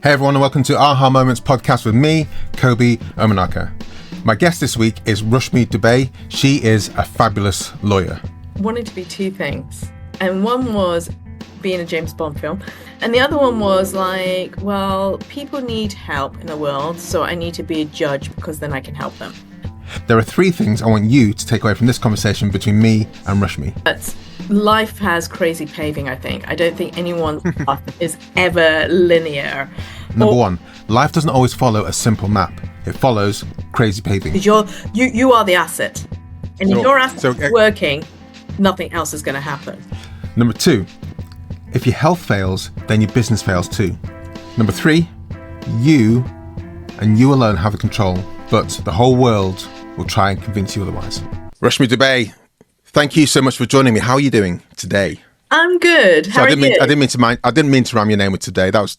Hey everyone, and welcome to Aha Moments podcast with me, Kobi Omenaka. My guest this week is Rashmi Dube. She is a fabulous lawyer. Wanted to be two things, and one was being a James Bond film, and the other one was like, well, people need help in the world, so I need to be a judge because then I can help them. There are three things I want you to take away from this conversation between me and Rashmi. But life has crazy paving, I think. I don't think anyone's path is ever linear. Number one, life doesn't always follow a simple map. It follows crazy paving. You are the asset. And if your asset is working, nothing else is going to happen. Number two, if your health fails, then your business fails too. Number three, you and you alone have the control, but the whole world will try and convince you otherwise. Rashmi Dube, thank you so much for joining me. How are you doing today? I'm good. How are you? I didn't mean to rhyme your name with today. That was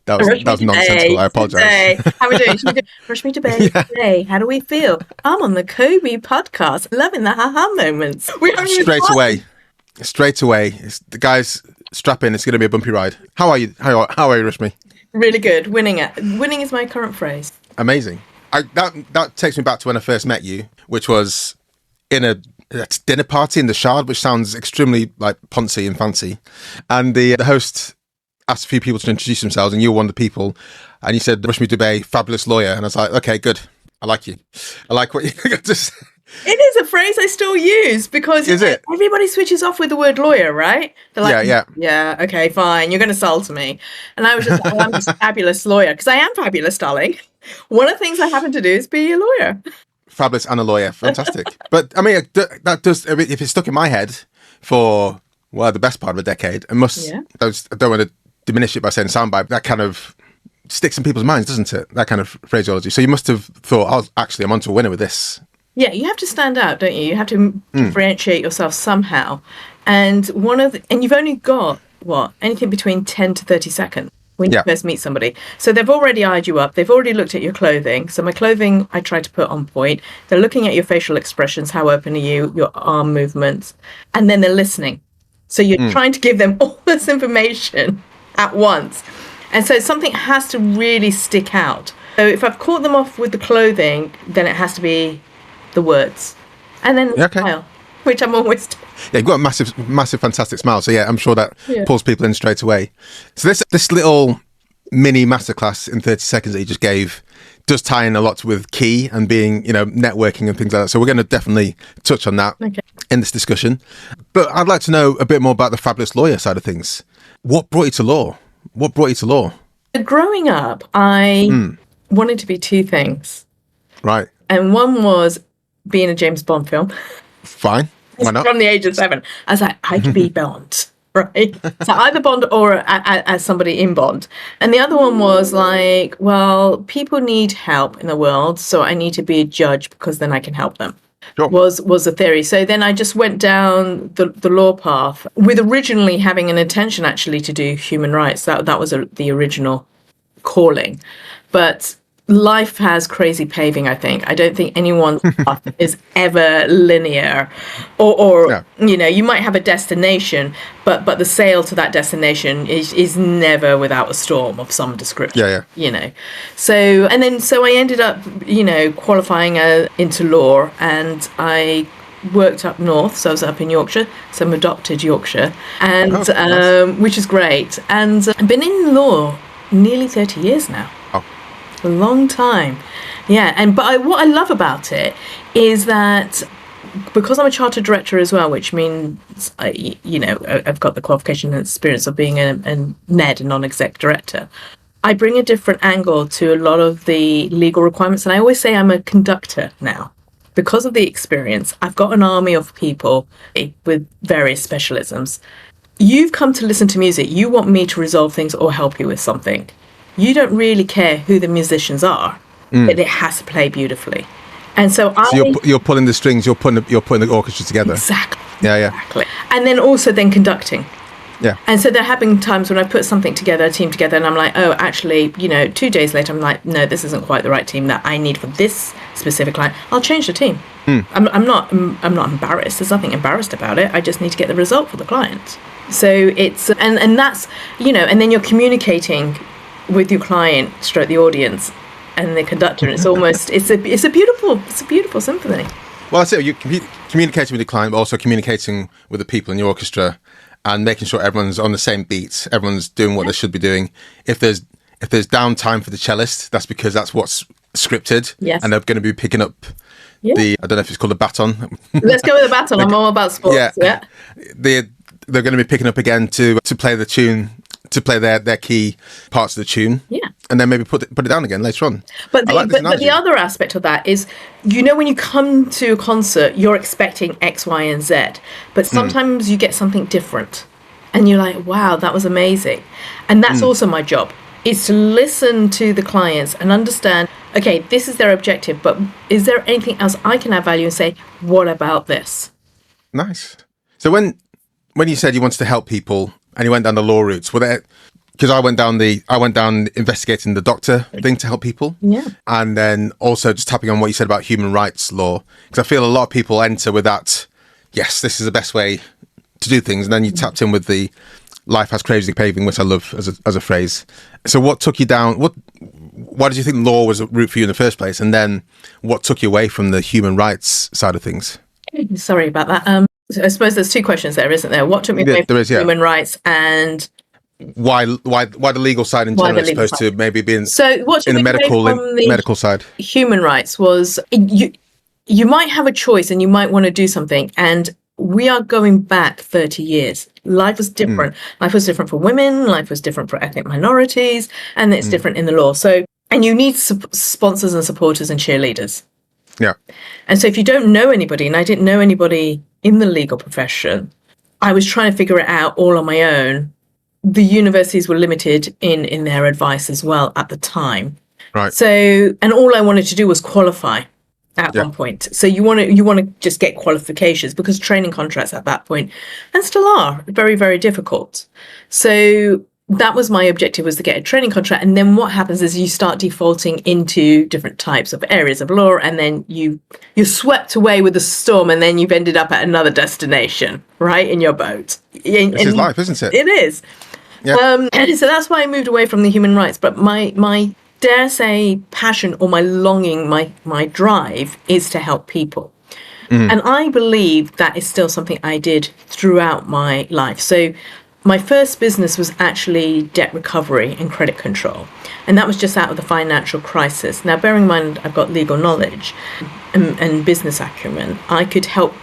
nonsensical. I apologize. How are we doing? Rashmi Dube, today, how do we feel? I'm on the Kobi podcast, loving the haha moments. Straight away. The guys, strap in. It's going to be a bumpy ride. How are you? How are you, Rashmi? Really good. Winning is my current phrase. Amazing. That takes me back to when I first met you, which was in a dinner party in the Shard, which sounds extremely like poncy and fancy. And the host asked a few people to introduce themselves, and you were one of the people. And you said, Rashmi Dube, fabulous lawyer. And I was like, okay, good. I like you. I like what you just... It is a phrase I still use because everybody switches off with the word lawyer, right? They're like, yeah, okay, fine. You're going to sell to me. And I was just like, I'm just a fabulous lawyer because I am fabulous, darling. One of the things I happen to do is be a lawyer. Fabulous and a lawyer. Fantastic. But I mean, that does, if it's stuck in my head for, well, the best part of a decade, I don't want to diminish it by saying soundbite, but that kind of sticks in people's minds, doesn't it? That kind of phraseology. So you must have thought, I'm onto a winner with this. Yeah, you have to stand out, don't you? You have to differentiate yourself somehow. And you've only got, anything between 10 to 30 seconds when you first meet somebody. So they've already eyed you up. They've already looked at your clothing. So my clothing, I try to put on point. They're looking at your facial expressions, how open are you, your arm movements, and then they're listening. So you're trying to give them all this information at once. And so something has to really stick out. So if I've caught them off with the clothing, then it has to be the words. And then the smile, which I'm always... Yeah, you've got a massive, fantastic smile. So I'm sure that pulls people in straight away. So this little mini masterclass in 30 seconds that you just gave does tie in a lot with key and being, networking and things like that. So we're going to definitely touch on that in this discussion. But I'd like to know a bit more about the fabulous lawyer side of things. What brought you to law? Growing up, I wanted to be two things. Right. And one was being a James Bond film. Fine. Why not? From the age of 7. I was like, I could be Bond, right? So either Bond or as somebody in Bond. And the other one was like, well, people need help in the world, so I need to be a judge because then I can help them. Sure. Was the theory. So then I just went down the law path with originally having an intention actually to do human rights. That was the original calling. But life has crazy paving, I think. I don't think anyone's path is ever linear. Or you might have a destination, but the sail to that destination is never without a storm of some description. So I ended up, qualifying into law, and I worked up north, so I was up in Yorkshire, so I'm adopted Yorkshire, and nice. Which is great. And I've been in law nearly 30 years now. A long time. But what I love about it is that because I'm a chartered director as well, which means I've got the qualification and experience of being a NED, a non-exec director, I bring a different angle to a lot of the legal requirements. And I always say I'm a conductor now. Because of the experience, I've got an army of people with various specialisms. You've come to listen to music. You want me to resolve things or help you with something. You don't really care who the musicians are, but it has to play beautifully. And so you're pulling the strings, you're putting the orchestra together. Exactly. Yeah. Exactly. And then also conducting. Yeah. And so there have been times when I put something together, a team together, and I'm like, oh, actually, 2 days later, I'm like, no, this isn't quite the right team that I need for this specific client. I'll change the team. I'm not embarrassed. There's nothing embarrassed about it. I just need to get the result for the client. So it's, and that's, and then you're communicating with your client, stroke the audience, and the conductor. It's almost it's a beautiful symphony. Well, that's it. You're communicating with the client, but also communicating with the people in your orchestra, and making sure everyone's on the same beat. Everyone's doing what they should be doing. If there's downtime for the cellist, that's because that's what's scripted. Yes. And they're going to be picking up I don't know if it's called a baton. Let's go with the baton. I'm all about sports. Yeah. They're going to be picking up again to play the tune, to play their key parts of the tune. Yeah. And then maybe put it down again later on. But the other aspect of that is, when you come to a concert, you're expecting X, Y, and Z. But sometimes you get something different. And you're like, wow, that was amazing. And that's also my job, is to listen to the clients and understand, okay, this is their objective, but is there anything else I can add value and say, what about this? Nice. So when you said you wanted to help people and you went down the law routes, were there... Because I went down investigating the doctor thing to help people. Yeah. And then also just tapping on what you said about human rights law. Because I feel a lot of people enter with that, yes, this is the best way to do things. And then you tapped in with the life has crazy paving, which I love as a phrase. So what took you down? Why did you think law was a route for you in the first place? And then what took you away from the human rights side of things? Sorry about that. So I suppose there's two questions there, isn't there? What took me away from human rights, and why the legal side in general as opposed to maybe being in the medical side? Human rights was you might have a choice and you might want to do something, and we are going back 30 years. Life was different. Life was different for women, life was different for ethnic minorities, and it's different in the law. So, and you need sponsors and supporters and cheerleaders. Yeah. And so if you don't know anybody, and I didn't know anybody in the legal profession, I was trying to figure it out all on my own. The universities were limited in their advice as well at the time. Right. So, and all I wanted to do was qualify at one point. So you want to just get qualifications, because training contracts at that point, and still are, very, very difficult. So that was my objective, was to get a training contract. And then what happens is you start defaulting into different types of areas of law, and then you're swept away with the storm, and then you've ended up at another destination, right, in your boat. This is life, isn't it? It is. Yeah. And so that's why I moved away from the human rights. But my dare say passion, or my longing, my drive is to help people. And I believe that is still something I did throughout my life. So my first business was actually debt recovery and credit control. And that was just out of the financial crisis. Now, bearing in mind, I've got legal knowledge and business acumen. I could help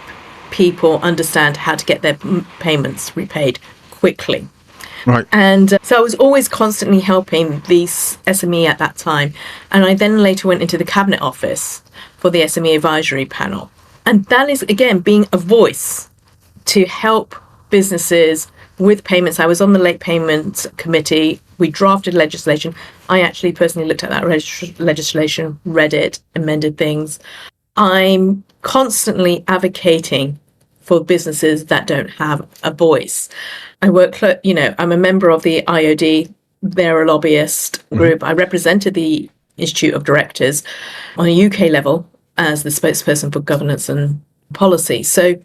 people understand how to get their payments repaid quickly. Right. And so I was always constantly helping the SME at that time. And I then later went into the Cabinet Office for the SME advisory panel. And that is, again, being a voice to help businesses with payments. I was on the late payment committee. We drafted legislation. I actually personally looked at that legislation, read it, amended things. I'm constantly advocating for businesses that don't have a voice. I work, I'm a member of the IOD. They're a lobbyist group. I represented the Institute of Directors on a UK level as the spokesperson for governance and policy. So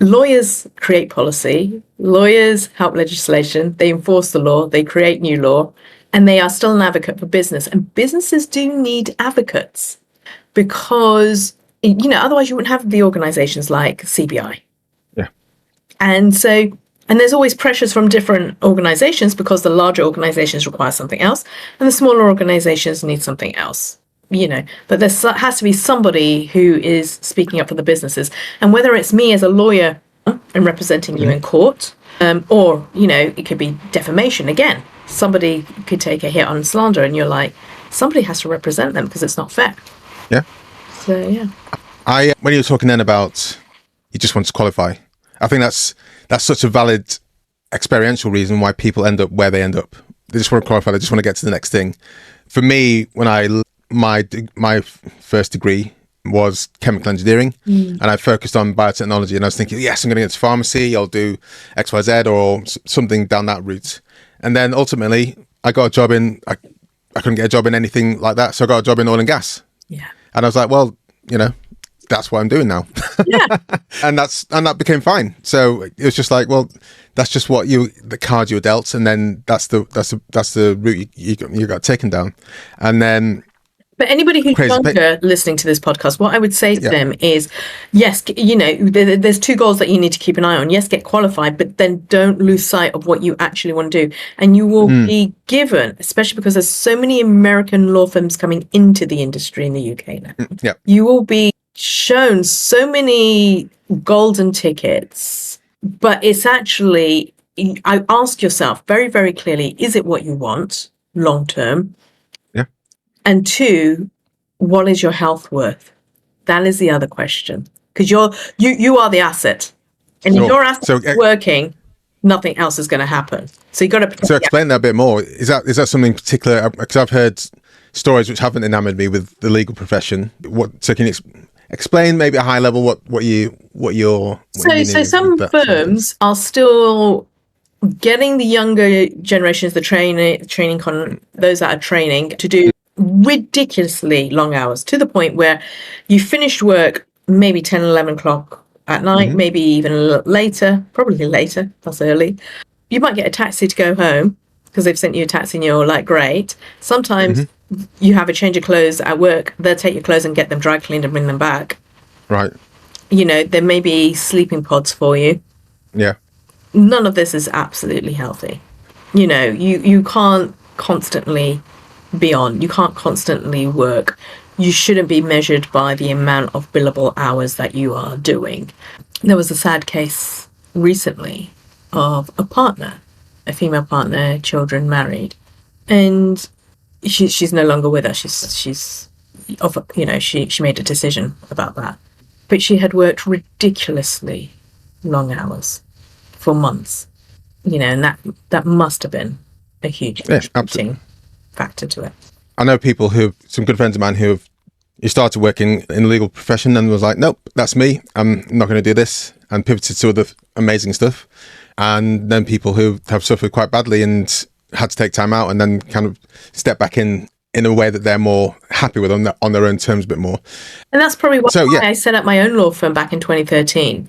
lawyers create policy, lawyers help legislation, they enforce the law, they create new law, and they are still an advocate for business. And businesses do need advocates, because, otherwise you wouldn't have the organizations like CBI. Yeah. And there's always pressures from different organizations, because the larger organizations require something else and the smaller organizations need something else, but there has to be somebody who is speaking up for the businesses. And whether it's me as a lawyer and representing you in court, or, it could be defamation. Again, somebody could take a hit on slander, and you're like, somebody has to represent them, because it's not fair. Yeah. So, yeah. When you were talking then about you just want to qualify, I think that's such a valid experiential reason why people end up where they end up. They just want to qualify. They just want to get to the next thing. For me, when my first degree was chemical engineering, and I focused on biotechnology, and I was thinking, yes, I'm going to get to pharmacy, I'll do X, Y, Z, or something down that route. And then ultimately, I got a job I couldn't get a job in anything like that, so I got a job in oil and gas. Yeah. And I was like, well, that's what I'm doing now. Yeah. and that became fine. So it was just like, well, that's just the card you were dealt, and then that's the route you got taken down. And then, but anybody who's younger listening to this podcast, what I would say to them is, yes, there's two goals that you need to keep an eye on. Yes, get qualified, but then don't lose sight of what you actually want to do. And you will be given, especially because there's so many American law firms coming into the industry in the UK now. You will be shown so many golden tickets, but it's actually, I ask yourself very, very clearly, is it what you want long term? And two, what is your health worth? That is the other question. Because you are the asset. And if your asset is working, nothing else is going to happen. So you've got to... So explain that a bit more. Is that something particular? Because I've heard stories which haven't enamored me with the legal profession. So can you explain maybe at a high level what your... So some firms are still getting the younger generations, those that are training, to do ridiculously long hours, to the point where you finished work maybe 10, 11 o'clock at night, maybe even a little later, probably later, that's early. You might get a taxi to go home because they've sent you a taxi and you're like, great. Sometimes you have a change of clothes at work, they'll take your clothes and get them dry cleaned and bring them back. Right. There may be sleeping pods for you. Yeah. None of this is absolutely healthy. You can't constantly be on. You can't constantly work. You shouldn't be measured by the amount of billable hours that you are doing. There was a sad case recently of a female partner, children, married, and she's no longer with us. She made a decision about that, but she had worked ridiculously long hours for months, and that must have been a huge factor to it. I know some good friends of mine who started working in the legal profession and was like, nope, that's me. I'm not going to do this, and pivoted to other amazing stuff. And then people who have suffered quite badly and had to take time out and then kind of step back in a way that they're more happy with on their own terms a bit more. And that's probably why I set up my own law firm back in 2013.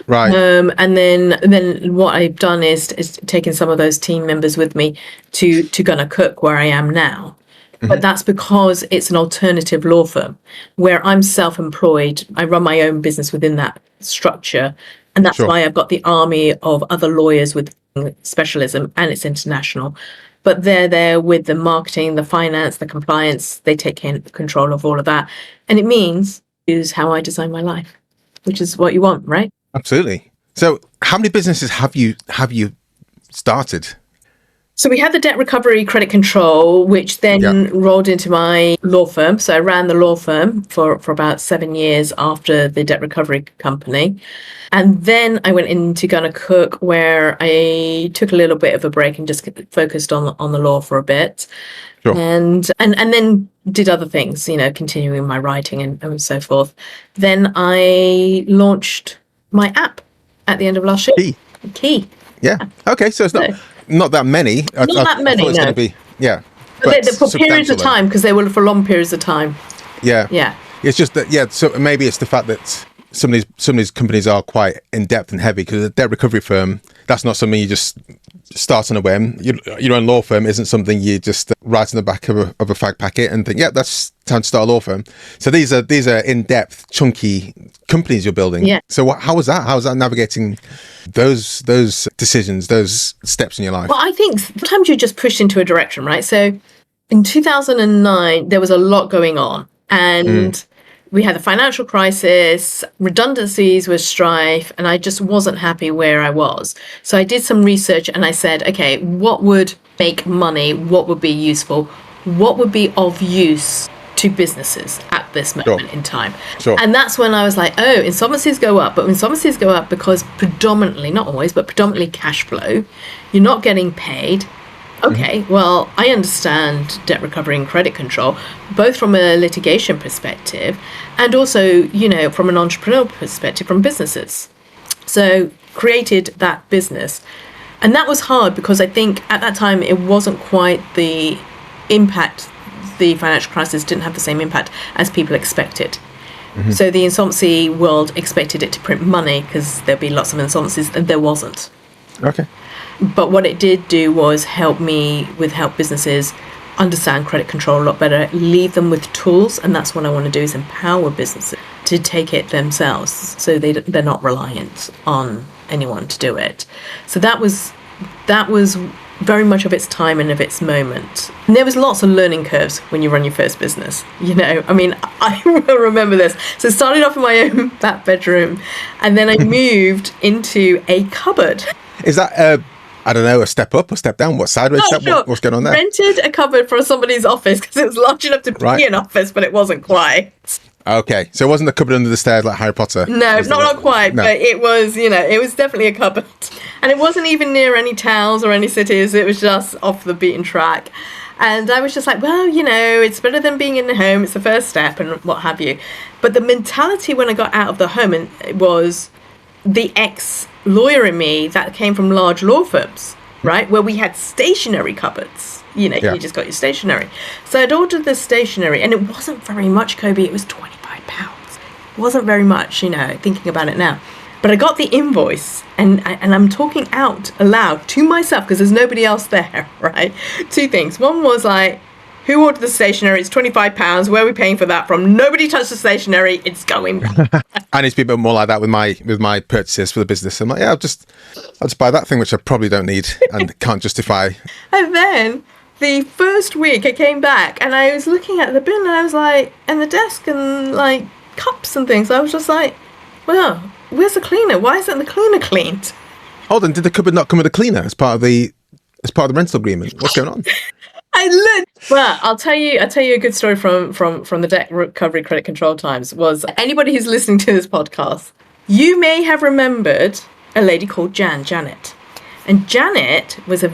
Right. And then what I've done is taken some of those team members with me to Gonna Cook, where I am now. But that's because it's an alternative law firm where I'm self-employed. I run my own business within that structure. And that's why I've got the army of other lawyers with specialism, and it's international. But they're there with the marketing, the finance, the compliance. They take control of all of that. And it means is how I design my life, which is what you want, right? Absolutely. So how many businesses have you started? So we had the debt recovery credit control, which then rolled into my law firm. So I ran the law firm for about 7 years after the debt recovery company. And then I went into Gonna Cook, where I took a little bit of a break and just focused on the law for a bit. Sure. And then did other things, continuing my writing and so forth. Then I launched my app at the end of last year. Key. Yeah. Okay. So it's not that many. Not that many, no. Gonna be, but for periods of time, because they were for long periods of time. Yeah. Yeah. It's just that, so maybe it's the fact that some of these companies are quite in-depth and heavy, because a debt recovery firm, that's not something you just start on a whim. Your own law firm isn't something you just write on the back of a fag packet and think, that's time to start a law firm. So these are in-depth, chunky companies you're building. Yeah. So how was that? How was that navigating those decisions, those steps in your life? Well, I think sometimes you're just pushed into a direction, right? So in 2009, there was a lot going on, and we had the financial crisis, redundancies were strife, and I just wasn't happy where I was. So I did some research and I said, okay, what would make money? What would be useful? What would be of use to businesses at this moment in time? Sure. And that's when I was like, insolvencies go up. But insolvencies go up because predominantly, not always, but predominantly cash flow. You're not getting paid. Okay, well, I understand debt recovery and credit control, both from a litigation perspective and also, from an entrepreneurial perspective from businesses. So created that business. And that was hard because I think at that time it wasn't quite the impact. The financial crisis didn't have the same impact as people expected. So the insolvency world expected it to print money because there'd be lots of insolvencies, and there wasn't. Okay. But what it did do was help businesses understand credit control a lot better, leave them with tools, and that's what I want to do, is empower businesses to take it themselves, so they're not reliant on anyone to do it. So that was very much of its time and of its moment. And there was lots of learning curves when you run your first business. I mean, I will remember this. So it started off in my own back bedroom, and then I moved into a cupboard. Is that I don't know, a step up or step down? What sideways step? Sure. What's going on there? Rented a cupboard from somebody's office because it was large enough to be an office, but it wasn't quite. Okay, so it wasn't a cupboard under the stairs like Harry Potter? No, not quite, no. But it was, it was definitely a cupboard. And it wasn't even near any towns or any cities. It was just off the beaten track. And I was just like, well, it's better than being in the home. It's the first step and what have you. But the mentality when I got out of the home, and it was the ex-lawyer in me that came from large law firms, right, where we had stationary cupboards. You just got your stationery. So I'd ordered the stationery, and it wasn't very much, Kobe. It was £25. It wasn't very much, thinking about it now. But I got the invoice, and I'm talking out aloud to myself because there's nobody else there, right? Two things. One was like, who ordered the stationery? It's £25. Where are we paying for that from? Nobody touched the stationery. It's going back. I need to be a bit more like that with my purchases for the business. I'm like, I'll just buy that thing which I probably don't need and can't justify. And then the first week I came back and I was looking at the bin and I was like, and the desk and like cups and things. I was just like, well, where's the cleaner? Why isn't the cleaner cleaned? Hold on, did the cupboard not come with a cleaner as part of the rental agreement? What's going on? I looked. Well, I'll tell you a good story from the debt recovery credit control times. Was anybody who's listening to this podcast, you may have remembered a lady called Janet. And Janet was a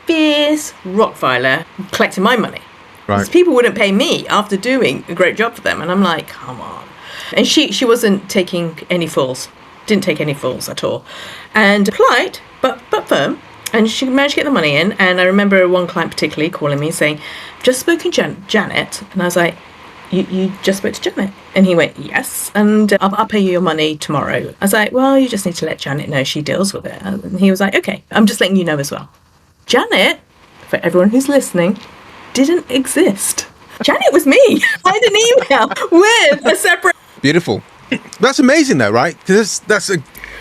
fierce Rottweiler collecting my money. Right. Because people wouldn't pay me after doing a great job for them. And I'm like, come on. And she wasn't taking any fools. Didn't take any fools at all. And polite, but firm. And she managed to get the money in. And I remember one client particularly calling me saying, just spoken to Janet. And I was like, you just spoke to Janet? And he went, yes. And I'll pay you your money tomorrow. I was like, well, you just need to let Janet know she deals with it. And he was like, okay, I'm just letting you know as well. Janet, for everyone who's listening, didn't exist. Janet was me. I had an email with a separate... Beautiful. That's amazing though, right? Because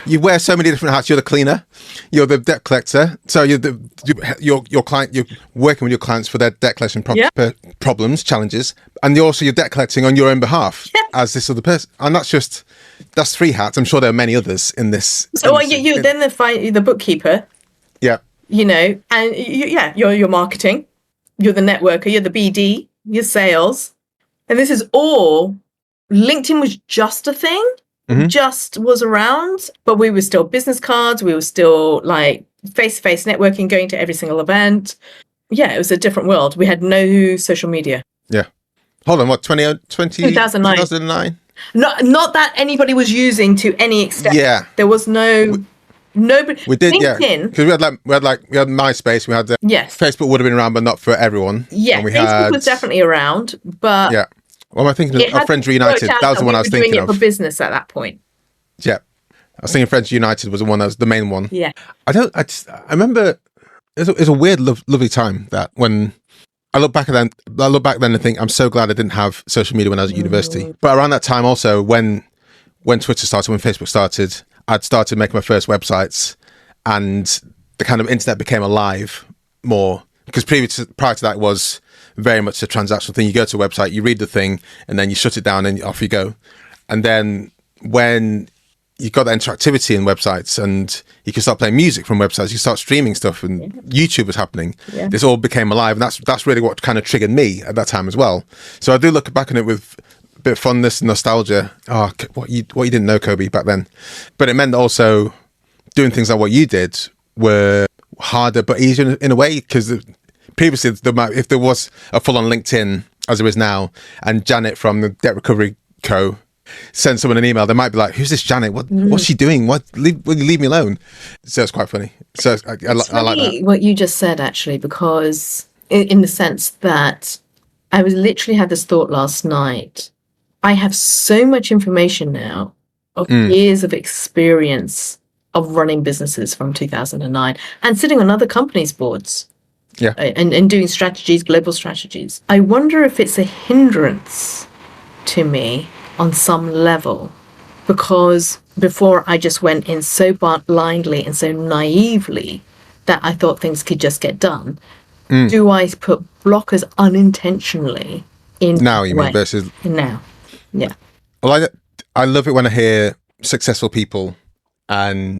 you wear so many different hats. You're the cleaner, you're the debt collector. So you're your client. You're working with your clients for their debt collection problems, challenges, and you're debt collecting on your own behalf as this other person. And that's three hats. I'm sure there are many others in this. So you're then the bookkeeper. Yeah. And you're your marketing. You're the networker. You're the BD. Your sales, and this is all. LinkedIn was just a thing. Just was around, but we were still business cards. We were still like face-to-face networking, going to every single event. Yeah, it was a different world. We had no social media. Yeah. Hold on, what, 2009? Not that anybody was using to any extent. Yeah. There was nobody. We did, LinkedIn, because we had MySpace. We had Facebook would have been around, but not for everyone. Yeah, Facebook was definitely around, but yeah. Well, am I thinking of Friends Reunited? That was the one I was thinking doing it of. For business at that point. Yeah, I was thinking Friends United was the one that was the main one. Yeah. I remember it was a weird, lovely time that when I look back then and think I'm so glad I didn't have social media when I was at university. But around that time also, when Twitter started, when Facebook started, I'd started making my first websites, and the kind of internet became alive more, because prior to that was very much a transactional thing. You go to a website, you read the thing, and then you shut it down and off you go. And then when you got that interactivity in websites, and you can start playing music from websites, you start streaming stuff, and YouTube was happening. Yeah. This all became alive, and that's really what kind of triggered me at that time as well. So I do look back on it with a bit of fondness and nostalgia. Oh, what you didn't know, Kobe, back then. But it meant also doing things like what you did were harder but easier in a way, because previously, if there was a full-on LinkedIn, as there is now, and Janet from the Debt Recovery Co. send someone an email, they might be like, who's this Janet? What's she doing? Will you leave me alone? So it's quite funny. So I like that. What you just said, actually, because in the sense that I was literally had this thought last night. I have so much information now of years of experience of running businesses from 2009 and sitting on other companies' boards. Yeah. And doing strategies, global strategies. I wonder if it's a hindrance to me on some level, because before I just went in so blindly and so naively that I thought things could just get done. Do I put blockers unintentionally in now? You mean versus now? Yeah. Well, I love it when I hear successful people and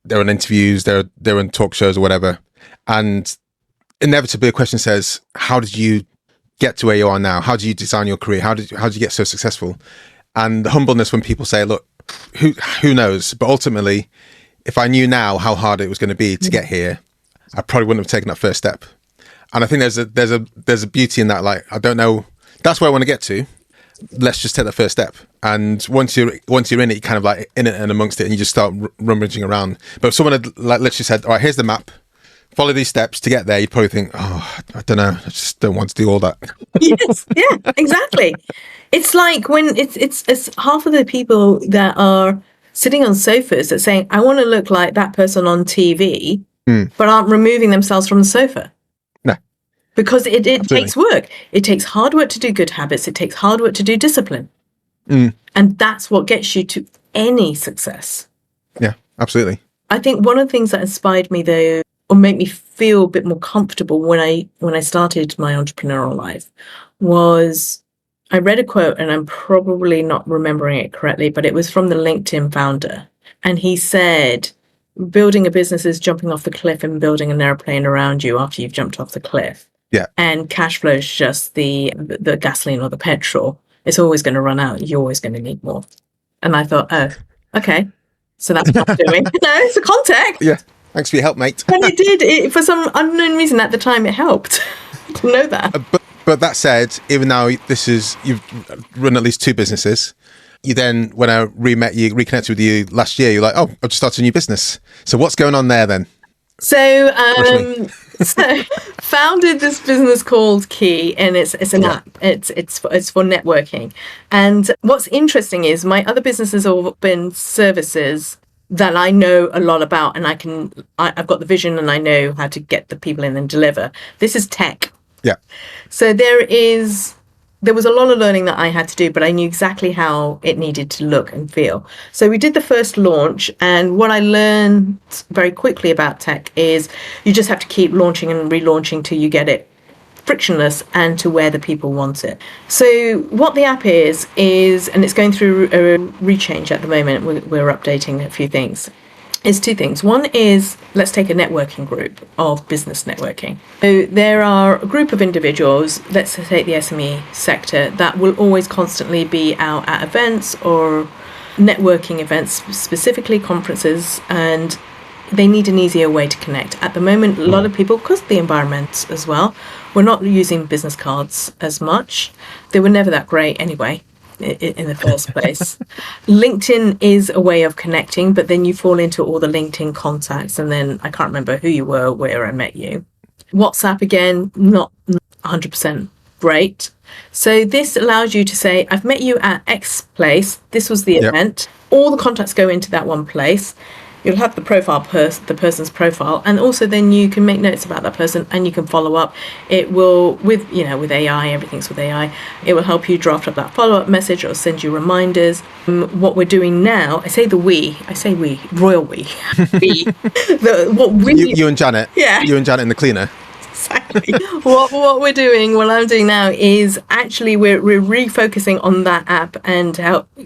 they're on interviews, they're on talk shows or whatever, and inevitably a question says, how did you get to where you are now? How did you design your career? How did you get so successful? And the humbleness when people say, look, who knows? But ultimately, if I knew now how hard it was going to be to get here, I probably wouldn't have taken that first step. And I think there's a beauty in that. Like, I don't know, that's where I want to get to. Let's just take the first step. And once you're in it, you're kind of like in it and amongst it, and you just start rummaging around. But if someone had like literally said, all right, here's the map, follow these steps to get there, you'd probably think, oh, I don't know, I just don't want to do all that. Yes, yeah, exactly. It's like when it's half of the people that are sitting on sofas that saying, I want to look like that person on TV, but aren't removing themselves from the sofa. No. Because it takes work. It takes hard work to do good habits. It takes hard work to do discipline. And that's what gets you to any success. Yeah, absolutely. I think one of the things that inspired me, though, or made me feel a bit more comfortable when I started my entrepreneurial life, was I read a quote, and I'm probably not remembering it correctly, but it was from the LinkedIn founder. And he said, building a business is jumping off the cliff and building an airplane around you after you've jumped off the cliff. Yeah. And cash flow is just the gasoline or the petrol. It's always going to run out. You're always going to need more. And I thought, oh, okay. So that's what I'm doing. No, it's a context. Yeah. Thanks for your help, mate. And it did. For some unknown reason at the time, it helped to know that. But that said, even now you've run at least 2 businesses. You then, when I reconnected with you last year, you're like, oh, I've just started a new business. So what's going on there then? So founded this business called Key, and it's an app. It's for networking. And what's interesting is my other businesses have all been services that I know a lot about, and I've got the vision and I know how to get the people in and deliver. This is tech. Yeah. So there was a lot of learning that I had to do, but I knew exactly how it needed to look and feel. So we did the first launch, and what I learned very quickly about tech is you just have to keep launching and relaunching till you get it frictionless and to where the people want it. So what the app is, and it's going through a rechange at the moment, we're updating a few things, is 2 things. One is, let's take a networking group of business networking. So there are a group of individuals, let's take the SME sector, that will always constantly be out at events or networking events, specifically conferences, and they need an easier way to connect. At the moment, a lot of people, because of the environment as well, we're not using business cards as much. They were never that great anyway, in the first place. LinkedIn is a way of connecting, but then you fall into all the LinkedIn contacts, and then I can't remember who you were, where I met you. WhatsApp, again, not 100% great. So this allows you to say, I've met you at X place. This was the event. All the contacts go into that one place. You'll have the profile, the person's profile, and also then you can make notes about that person and you can follow up. It will, with AI, everything's with AI, it will help you draft up that follow-up message or send you reminders. What we're doing now, I say we, royal we. You and Janet. Yeah. You and Janet in the cleaner. Exactly. what I'm doing now is actually we're refocusing on that app and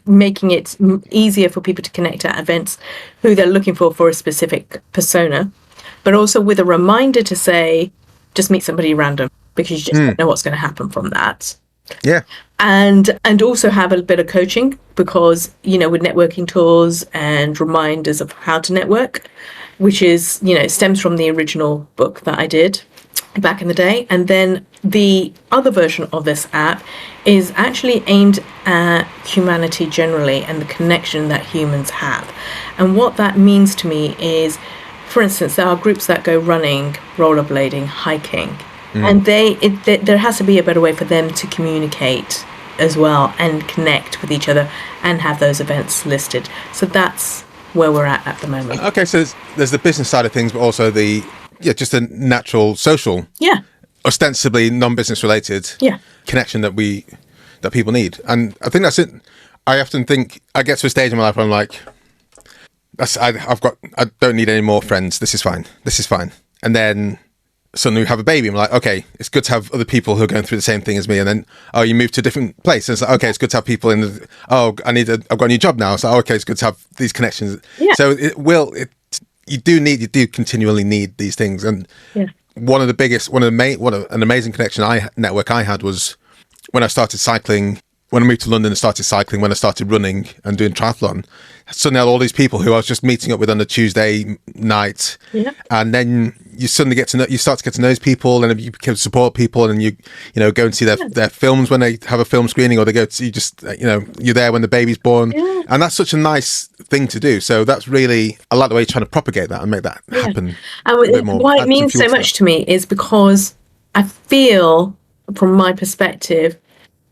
making it easier for people to connect at events who they're looking for a specific persona, but also with a reminder to say, just meet somebody random, because you just don't know what's going to happen from that. Yeah. And also have a bit of coaching, because, with networking tools and reminders of how to network, which is, it stems from the original book that I did back in the day. And then the other version of this app is actually aimed at humanity generally and the connection that humans have. And what that means to me is, for instance, there are groups that go running, rollerblading, hiking, and there has to be a better way for them to communicate as well and connect with each other and have those events listed. So that's where we're at the moment. Okay, so there's the business side of things, but also just a natural social, ostensibly non-business related connection that people need. And I think that's it. I often think I get to a stage in my life where I'm like, I don't need any more friends. This is fine. And then suddenly we have a baby. I'm like, okay, it's good to have other people who are going through the same thing as me. And then, you move to a different place. And it's like, okay, it's good to have people I've got a new job now. So, okay, it's good to have these connections. Yeah. So you do continually need these things. And an amazing network I had was when I started cycling. When I moved to London and started cycling, when I started running and doing triathlon, suddenly I had all these people who I was just meeting up with on a Tuesday night. Yeah. And then you suddenly start to get to know those people, and you can support people, and you go and see their films when they have a film screening, or they go to you're there when the baby's born. Yeah. And that's such a nice thing to do. So that's really, I like the way you're trying to propagate that and make that happen. And why it means so much to me is because I feel, from my perspective,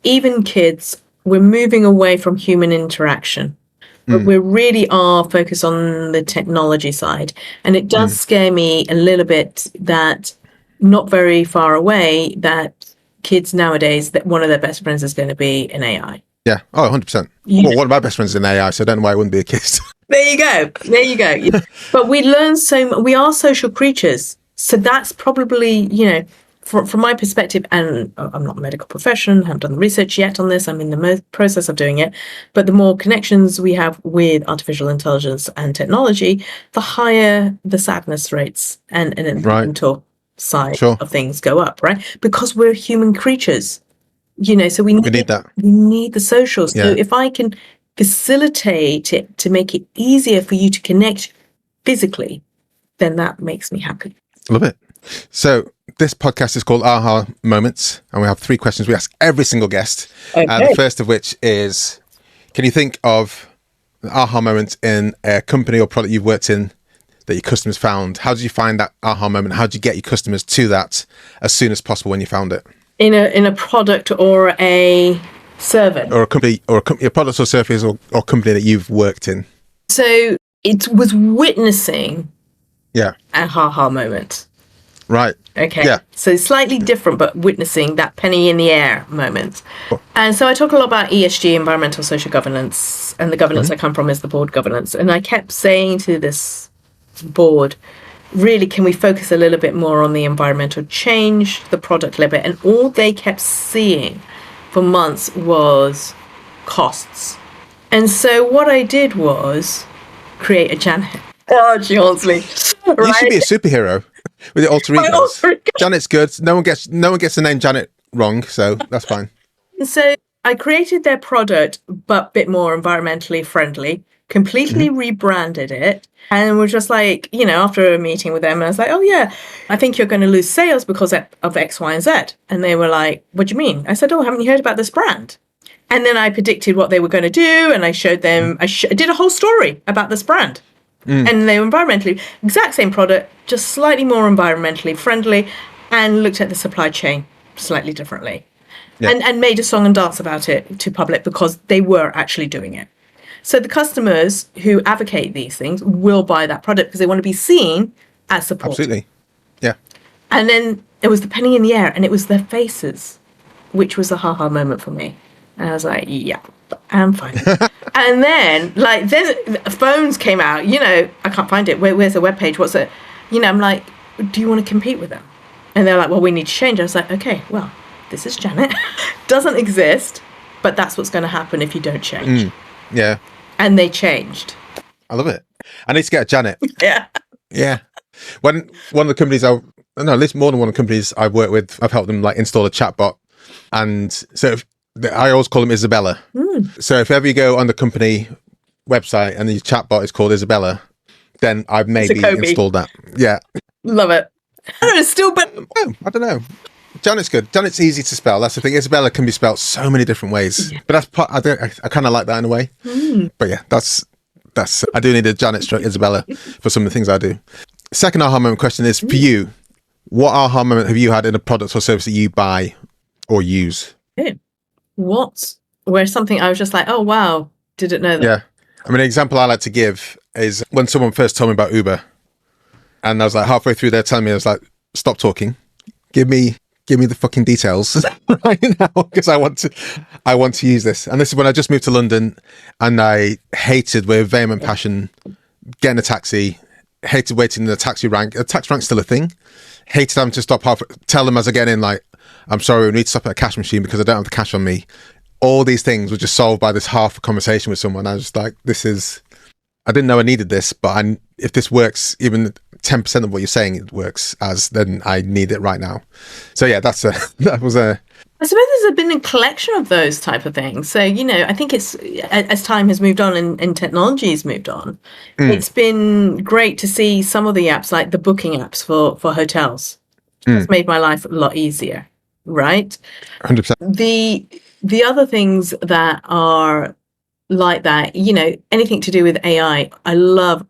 even kids, we're moving away from human interaction. But we really are focused on the technology side. And it does scare me a little bit that not very far away, that kids nowadays, that one of their best friends is going to be an AI. Yeah. Oh, 100%. Yeah. Well, one of my best friends is an AI, so I don't know why it wouldn't be a kid. There you go. But we learn so much. We are social creatures. So that's probably, from my perspective, and I'm not a medical profession, haven't done the research yet on this, I'm in the process of doing it, but the more connections we have with artificial intelligence and technology, the higher the sadness rates and mental side of things go up, right? Because we're human creatures, so we need that. We need the socials. Yeah. So if I can facilitate it to make it easier for you to connect physically, then that makes me happy. Love it. So this podcast is called Aha Moments, and we have 3 questions we ask every single guest. Okay. The first of which is, can you think of an aha moment in a company or product you've worked in that your customers found? How did you find that aha moment? How did you get your customers to that as soon as possible when you found it? In a product or a service? Or a company, a product or service or company that you've worked in. So it was witnessing a aha moment. Right. Okay. Yeah. So slightly different, but witnessing that penny in the air moment. Cool. And so I talk a lot about ESG, environmental social governance, and the governance I come from is the board governance. And I kept saying to this board, really, can we focus a little bit more on the environmental change, the product level? And all they kept seeing for months was costs. And so what I did was create a Janet. Oh, Johnsley. Right? You should be a superhero. With the alter egos. Janet's good. No one gets the name Janet wrong, so that's fine. So I created their product, but a bit more environmentally friendly, completely rebranded it, and we're just like, after a meeting with them, I was like, oh yeah, I think you're going to lose sales because of X, Y, and Z. And they were like, what do you mean? I said, oh, haven't you heard about this brand? And then I predicted what they were going to do, and I showed them, I did a whole story about this brand. And they were environmentally, exact same product, just slightly more environmentally friendly, and looked at the supply chain slightly differently. Yeah. And made a song and dance about it to public because they were actually doing it. So the customers who advocate these things will buy that product because they want to be seen as supported. Absolutely. Yeah. And then it was the penny in the air, and it was their faces, which was the ha-ha moment for me. And I was like, yeah, I'm fine. And then, phones came out, I can't find it. Where's the webpage? What's it? I'm like, do you want to compete with them? And they're like, well, we need to change. I was like, okay, well, this is Janet. Doesn't exist, but that's what's going to happen if you don't change. Yeah. And they changed. I love it. I need to get a Janet. Yeah. Yeah. When one of the companies at least more than one of the companies I've worked with, I've helped them install a chatbot. And so I always call them Isabella. So if ever you go on the company website and the chatbot is called Isabella, then I've maybe installed that. Yeah. Love it. It's still better. Oh, I don't know. Janet's good. Janet's easy to spell. That's the thing. Isabella can be spelled so many different ways. Yeah. But that's part, I kind of like that in a way. But yeah, that's I do need a Janet stroke Isabella for some of the things I do. Second aha moment question is for you. What aha moment have you had in a product or service that you buy or use? Yeah. where something I was just like, oh wow, didn't know that. Yeah. I mean, an example I like to give is when someone first told me about Uber, and I was like halfway through there telling me, I was like, stop talking, give me the fucking details right now, because I want to use this. And this is when I just moved to London, and I hated with vehement passion getting a taxi, hated waiting in the taxi rank. A taxi rank's still a thing. Hated having to stop tell them as I get in, like, I'm sorry, we need to stop at a cash machine because I don't have the cash on me. All these things were just solved by this half a conversation with someone. I was just like, I didn't know I needed this, but if this works, even 10% of what you're saying it works as, then I need it right now. So yeah, that was a... I suppose there's been a collection of those type of things. So, I think it's, as time has moved on and technology has moved on, it's been great to see some of the apps, like the booking apps for hotels. It's made my life a lot easier, right? 100%. The other things that are like that, anything to do with AI, I love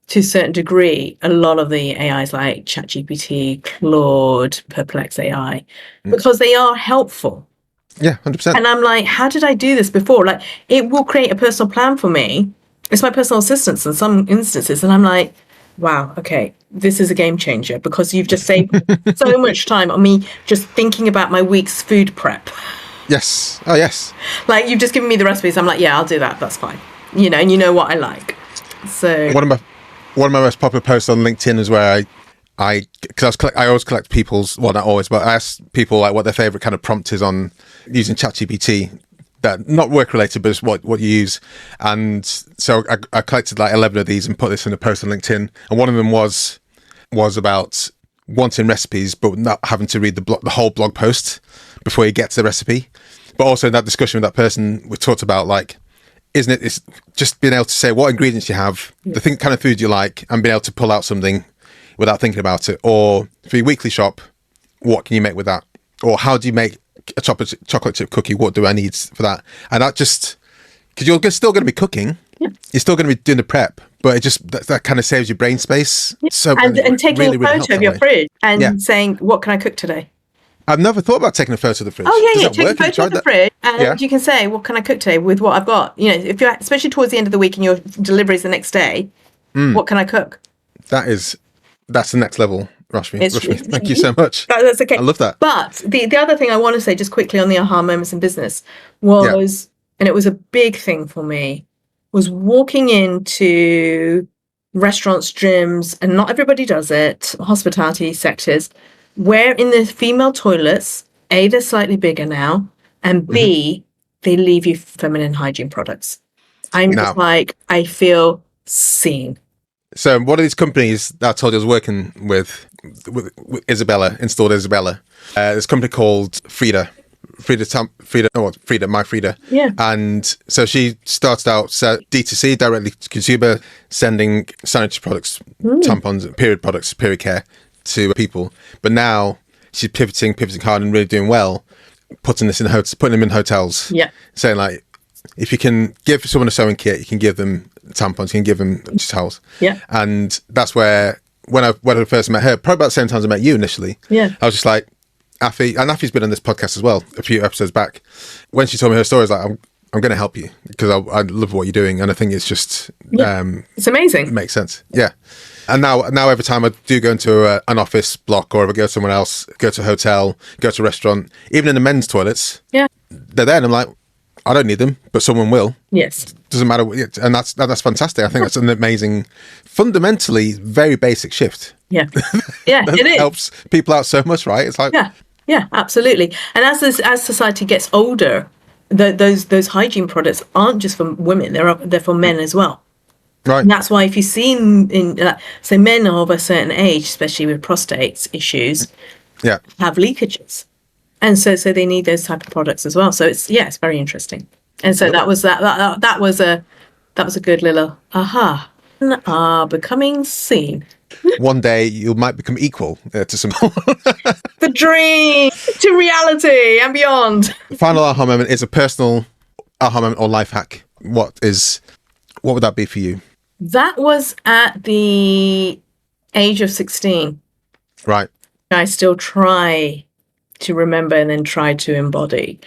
to a certain degree a lot of the AIs like ChatGPT, Claude, Perplex AI, because they are helpful. Yeah, 100%. And I'm like, how did I do this before? Like, it will create a personal plan for me. It's my personal assistant in some instances. And I'm like, wow, okay, this is a game changer, because you've just saved so much time on me just thinking about my week's food prep. Yes. Oh, yes. Like, you've just given me the recipes. I'm like, yeah, I'll do that. That's fine. And you know what I like. So one of my most popular posts on LinkedIn is where I always collect people's, well, not always, but I ask people like what their favorite kind of prompt is on using ChatGPT, that not work related, but it's what you use. And so I collected like 11 of these and put this in a post on LinkedIn. And one of them was about wanting recipes, but not having to read the whole blog post before you get to the recipe. But also in that discussion with that person, we talked about like, it's just being able to say what ingredients you have, the kind of food you like, and being able to pull out something without thinking about it. Or for your weekly shop, what can you make with that? Or how do you make a chocolate chip cookie? What do I need for that? And that just, because you're still going to be cooking, you're still going to be doing the prep, but it just that kind of saves you brain space. So and taking really, a photo of your fridge and saying, what can I cook today? I've never thought about taking a photo of the fridge. Oh yeah, take a photo of the fridge, and you can say, "What can I cook today with what I've got?" If you're, especially towards the end of the week and your delivery is the next day, what can I cook? That's the next level, Rashmi. Thank you so much. That's okay. I love that. But the other thing I want to say just quickly on the aha moments in business was, and it was a big thing for me, was walking into restaurants, gyms, and not everybody does it, hospitality sectors, where in the female toilets, A, they're slightly bigger now, and B, they leave you feminine hygiene products. I'm just like, I feel seen. So one of these companies that I told you I was working with Isabella, installed Isabella, this company called Frida, My Frida. Yeah. And so she started out D2C, directly to consumer, sending sanitary products, tampons, period products, period care to people. But now she's pivoting hard and really doing well, putting them in hotels. Yeah. Saying like, if you can give someone a sewing kit, you can give them tampons, you can give them towels. Yeah. And that's where when I first met her, probably about the same time as I met you initially. Yeah. I was just like, Afi, and Afi's been on this podcast as well a few episodes back. When she told me her story, I was like, I'm going to help you because I love what you're doing, and I think it's just it's amazing. It makes sense. Yeah. And now every time I do go into an office block, or if I go somewhere else, go to a hotel, go to a restaurant, even in the men's toilets, they're there, and I'm like, I don't need them, but someone will. Yes. Doesn't matter, and that's fantastic. I think that's an amazing, fundamentally very basic shift. Yeah, yeah, it is. Helps people out so much, right? It's like yeah, absolutely. And as society gets older, those hygiene products aren't just for women; they're for men as well. Right. And that's why if you've seen so men of a certain age, especially with prostate issues, have leakages, and so they need those type of products as well. So it's very interesting. And so that was a good little aha. Becoming seen. One day you might become equal to someone. The dream to reality and beyond. Final aha moment is a personal aha moment or life hack. What would that be for you? That was at the age of 16. Right. I still try to remember and then try to embody.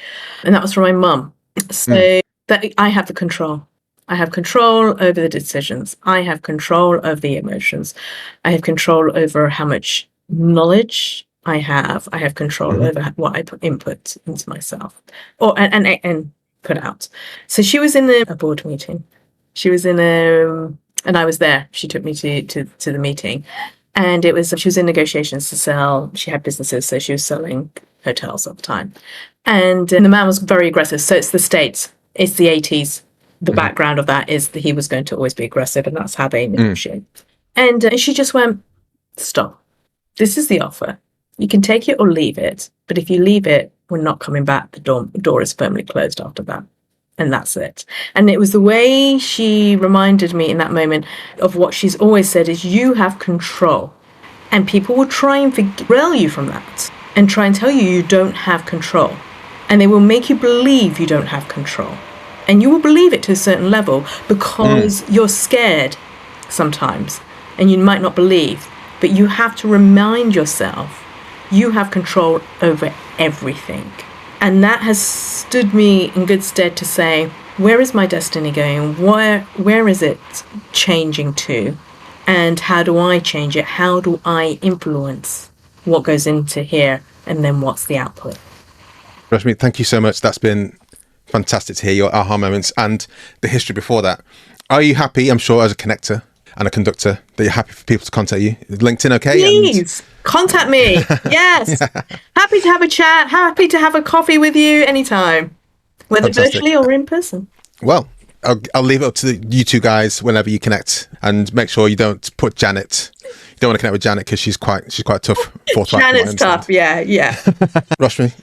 And that was from my mum. So that I have the control. I have control over the decisions. I have control over the emotions. I have control over how much knowledge I have. I have control over what I input into myself and put out. So she was in a board meeting. She was in and I was there. She took me to the meeting. And she was in negotiations to sell. She had businesses, so she was selling hotels at the time. And the man was very aggressive. So it's the States. It's the 80s. The background of that is that he was going to always be aggressive, and that's how they negotiate. And she just went, stop. This is the offer. You can take it or leave it. But if you leave it, we're not coming back. The door is firmly closed after that. And that's it. And it was the way she reminded me in that moment of what she's always said is you have control. And people will try and derail you from that and try and tell you don't have control. And they will make you believe you don't have control. And you will believe it to a certain level because you're scared sometimes and you might not believe. But you have to remind yourself you have control over everything. And that has stood me in good stead to say, where is my destiny going? Where is it changing to? And how do I change it? How do I influence what goes into here? And then what's the output? Rashmi, thank you so much. That's been fantastic to hear your aha moments and the history before that. Are you happy, I'm sure, as a connector and a conductor, that you're happy for people to contact you? Is LinkedIn okay? Please contact me. Yes. Happy to have a chat. Happy to have a coffee with you anytime, whether virtually or in person. Well, I'll leave it up to you two guys whenever you connect, and make sure you don't put Janet. You don't want to connect with Janet because she's quite tough. Forthright. Janet's tough. Yeah. Rashmi,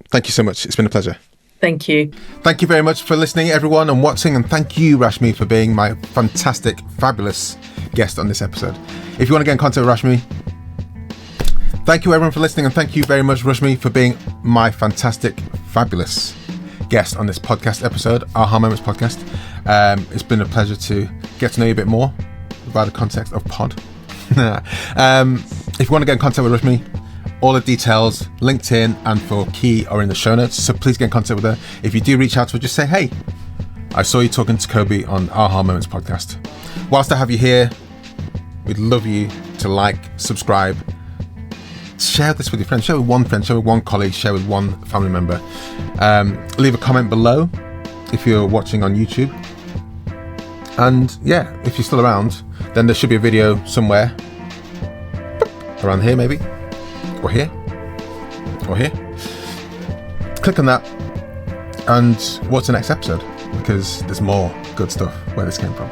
thank you so much. It's been a pleasure. Thank you. Thank you very much for listening, everyone, and watching. And thank you, Rashmi, for being my fantastic, fabulous guest on this episode. If you want to get in contact with Rashmi, thank you, everyone, for listening. And thank you very much, Rashmi, for being my fantastic, fabulous guest on this podcast episode, Aha Moments podcast. It's been a pleasure to get to know you a bit more about the context of pod. If you want to get in contact with Rashmi, all the details, LinkedIn and for Key are in the show notes. So please get in contact with her. If you do reach out to her, just say, hey, I saw you talking to Kobi on Aha Moments podcast. Whilst I have you here, we'd love you to like, subscribe, share this with your friends, share with one friend, share with one colleague, share with one family member. Leave a comment below if you're watching on YouTube. And yeah, if you're still around, then there should be a video somewhere around here maybe. Or here, or here. Click on that and watch the next episode, because there's more good stuff where this came from.